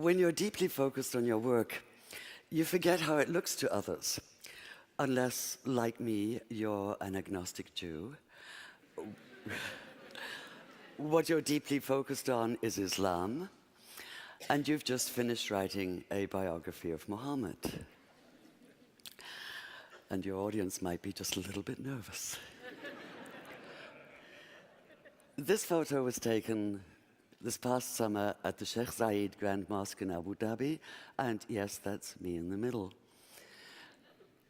When you're deeply focused on your work, you forget how it looks to others. Unless, like me, you're an agnostic Jew. What you're deeply focused on is Islam, and you've just finished writing a biography of Muhammad. And your audience might be just a little bit nervous. This photo was taken this past summer at the Sheikh Zayed Grand Mosque in Abu Dhabi, and yes, that's me in the middle.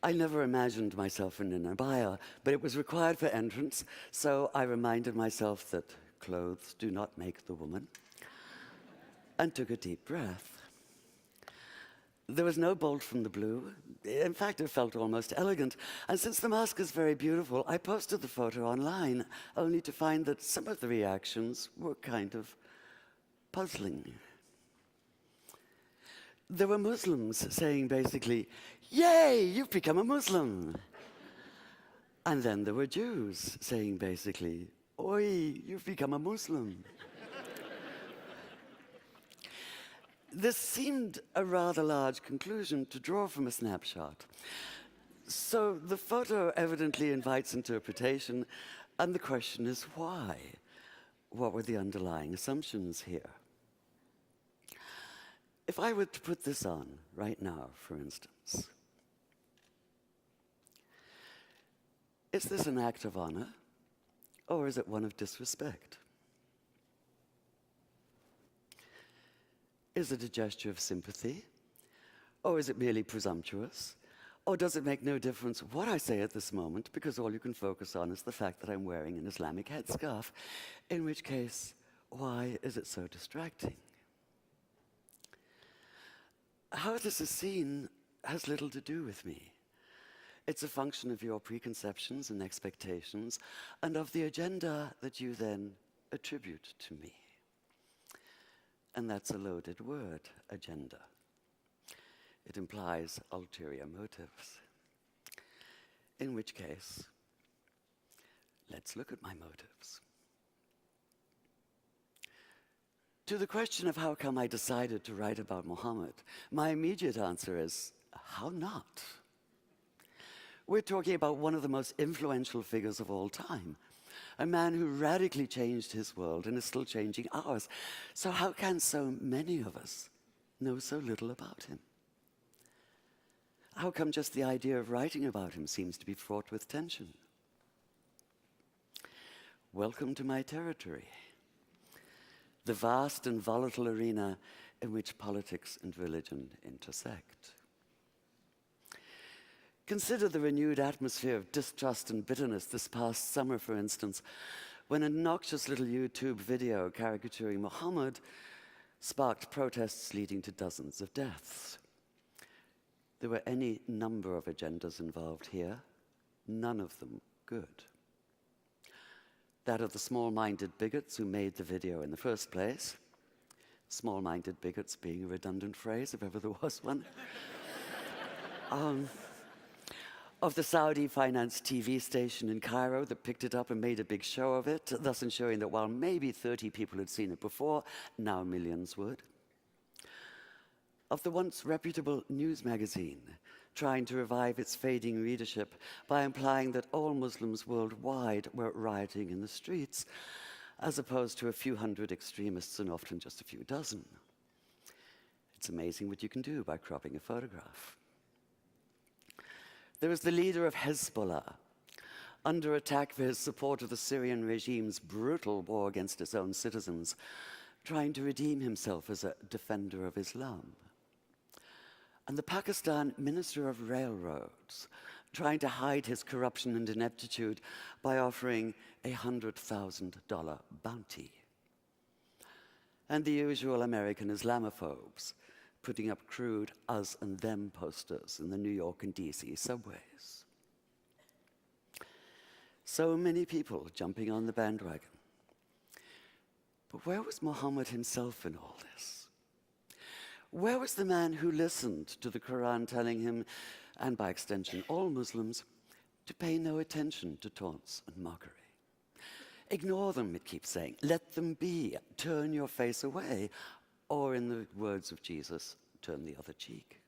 I never imagined myself in an abaya, but it was required for entrance, so I reminded myself that clothes do not make the woman, and took a deep breath. There was no bolt from the blue. In fact, it felt almost elegant. And since the mask is very beautiful, I posted the photo online, only to find that some of the reactions were kind of puzzling. There were Muslims saying basically, "Yay, you've become a Muslim." And then there were Jews saying basically, "Oi, you've become a Muslim." This seemed a rather large conclusion to draw from a snapshot. So the photo evidently invites interpretation, and the question is why? What were the underlying assumptions here? If I were to put this on right now, for instance, is this an act of honor, or is it one of disrespect? Is it a gesture of sympathy? Or is it merely presumptuous? Or does it make no difference what I say at this moment, because all you can focus on is the fact that I'm wearing an Islamic headscarf, in which case, why is it so distracting? How this is seen has little to do with me. It's a function of your preconceptions and expectations, and of the agenda that you then attribute to me. And that's a loaded word, agenda. It implies ulterior motives. In which case, let's look at my motives. To the question of how come I decided to write about Muhammad, my immediate answer is, how not? We're talking about one of the most influential figures of all time. A man who radically changed his world and is still changing ours. So how can so many of us know so little about him? How come just the idea of writing about him seems to be fraught with tension? Welcome to my territory, the vast and volatile arena in which politics and religion intersect. Consider the renewed atmosphere of distrust and bitterness this past summer, for instance, when a noxious little YouTube video caricaturing Muhammad sparked protests leading to dozens of deaths. There were any number of agendas involved here, none of them good. That of the small-minded bigots who made the video in the first place, small-minded bigots being a redundant phrase, if ever there was one. Of the Saudi-financed TV station in Cairo that picked it up and made a big show of it, thus ensuring that while maybe 30 people had seen it before, now millions would. Of the once reputable news magazine, trying to revive its fading readership by implying that all Muslims worldwide were rioting in the streets, as opposed to a few hundred extremists and often just a few dozen. It's amazing what you can do by cropping a photograph. There was the leader of Hezbollah, under attack for his support of the Syrian regime's brutal war against its own citizens, trying to redeem himself as a defender of Islam. And the Pakistan Minister of Railroads, trying to hide his corruption and ineptitude by offering a $100,000 bounty. And the usual American Islamophobes, putting up crude us and them posters in the New York and DC subways. So many people jumping on the bandwagon. But where was Muhammad himself in all this? Where was the man who listened to the Quran telling him, and by extension all Muslims, to pay no attention to taunts and mockery? Ignore them, it keeps saying. Let them be. Turn your face away. or in the words of Jesus, turn the other cheek.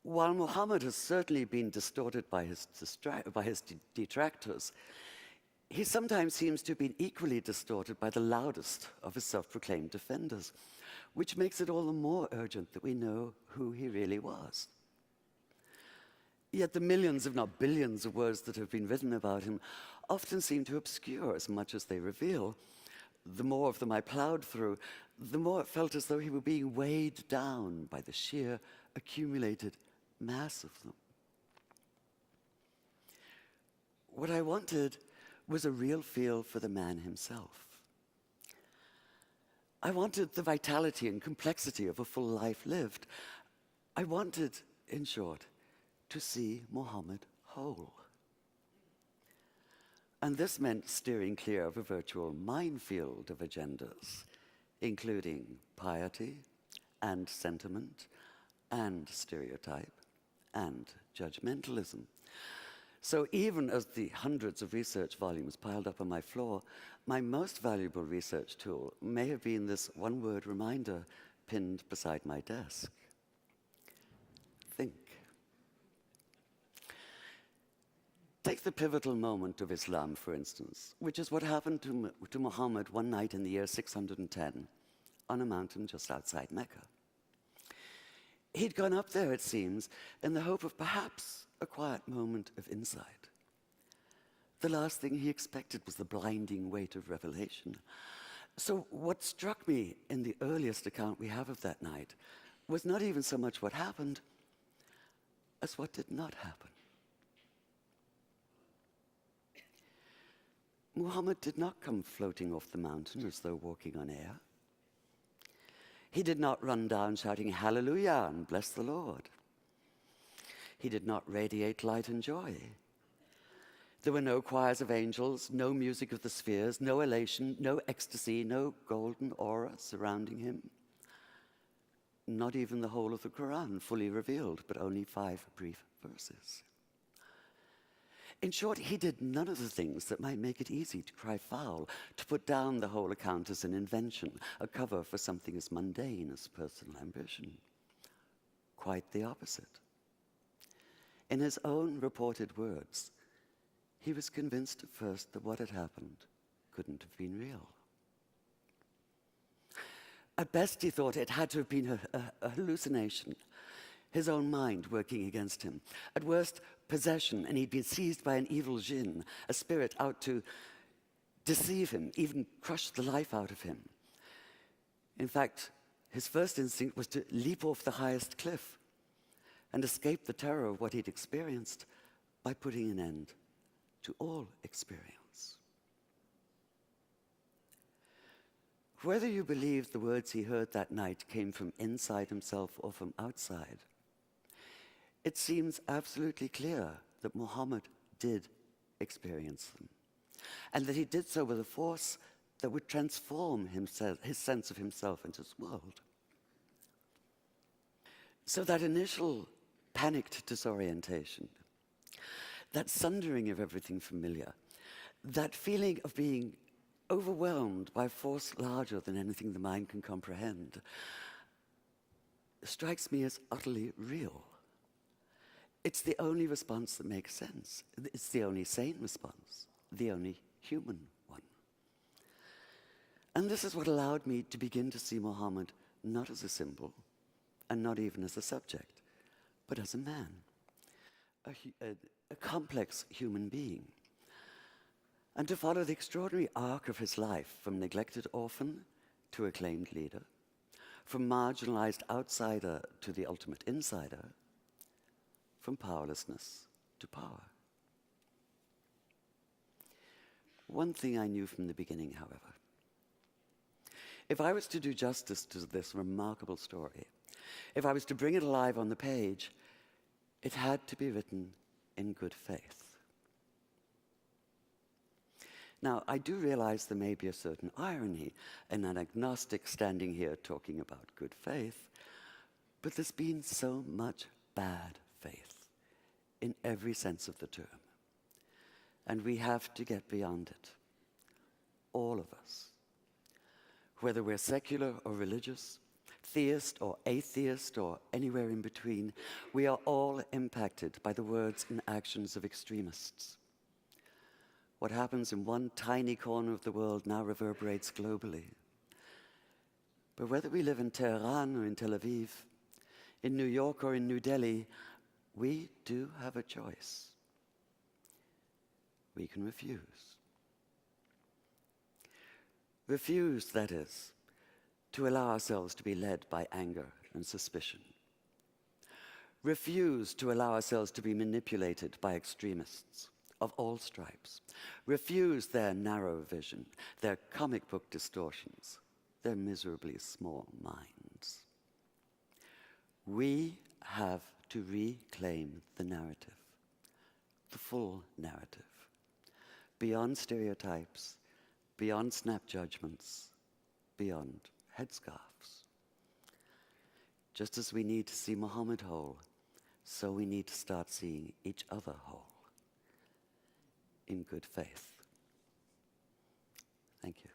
While Muhammad has certainly been distorted by his detractors, he sometimes seems to have been equally distorted by the loudest of his self-proclaimed defenders, which makes it all the more urgent that we know who he really was. Yet the millions, if not billions, of words that have been written about him often seem to obscure as much as they reveal. The more of them I plowed through, the more it felt as though he were being weighed down by the sheer accumulated mass of them. What I wanted was a real feel for the man himself. I wanted the vitality and complexity of a full life lived. I wanted, in short, to see Muhammad whole. And this meant steering clear of a virtual minefield of agendas, including piety and sentiment and stereotype and judgmentalism. So even as the hundreds of research volumes piled up on my floor, my most valuable research tool may have been this one-word reminder pinned beside my desk. Think. Take the pivotal moment of Islam, for instance, which is what happened to Muhammad one night in the year 610 on a mountain just outside Mecca. He'd gone up there, it seems, in the hope of perhaps a quiet moment of insight. The last thing he expected was the blinding weight of revelation. So what struck me in the earliest account we have of that night was not even so much what happened as what did not happen. Muhammad did not come floating off the mountain as though walking on air. He did not run down shouting hallelujah and bless the Lord. He did not radiate light and joy. There were no choirs of angels, no music of the spheres, no elation, no ecstasy, no golden aura surrounding him. Not even the whole of the Quran fully revealed, but only 5 brief verses. In short, he did none of the things that might make it easy to cry foul, to put down the whole account as an invention, a cover for something as mundane as personal ambition. Quite the opposite. In his own reported words, he was convinced at first that what had happened couldn't have been real. At best, he thought it had to have been a hallucination, his own mind working against him. At worst, possession, and he'd been seized by an evil jinn, a spirit out to deceive him, even crush the life out of him. In fact, his first instinct was to leap off the highest cliff and escape the terror of what he'd experienced by putting an end to all experience. Whether you believe the words he heard that night came from inside himself or from outside, it seems absolutely clear that Muhammad did experience them, and that he did so with a force that would transform himself, his sense of himself and his world. So that initial panicked disorientation, that sundering of everything familiar, that feeling of being overwhelmed by a force larger than anything the mind can comprehend, strikes me as utterly real. It's the only response that makes sense. It's the only sane response, the only human one. And this is what allowed me to begin to see Muhammad not as a symbol, and not even as a subject, but as a man, a complex human being. And to follow the extraordinary arc of his life, from neglected orphan to acclaimed leader, from marginalized outsider to the ultimate insider, from powerlessness to power. One thing I knew from the beginning, however, if I was to do justice to this remarkable story, if I was to bring it alive on the page, it had to be written in good faith. Now, I do realize there may be a certain irony in an agnostic standing here talking about good faith, but there's been so much bad faith in every sense of the term. And we have to get beyond it. All of us. Whether we're secular or religious, theist or atheist or anywhere in between, we are all impacted by the words and actions of extremists. What happens in one tiny corner of the world now reverberates globally. But whether we live in Tehran or in Tel Aviv, in New York or in New Delhi, we do have a choice. We can refuse. Refuse, that is, to allow ourselves to be led by anger and suspicion. Refuse to allow ourselves to be manipulated by extremists of all stripes. Refuse their narrow vision, their comic book distortions, their miserably small minds. We have to reclaim the narrative, the full narrative, beyond stereotypes, beyond snap judgments, beyond headscarves. Just as we need to see Muhammad whole, so we need to start seeing each other whole, in good faith. Thank you.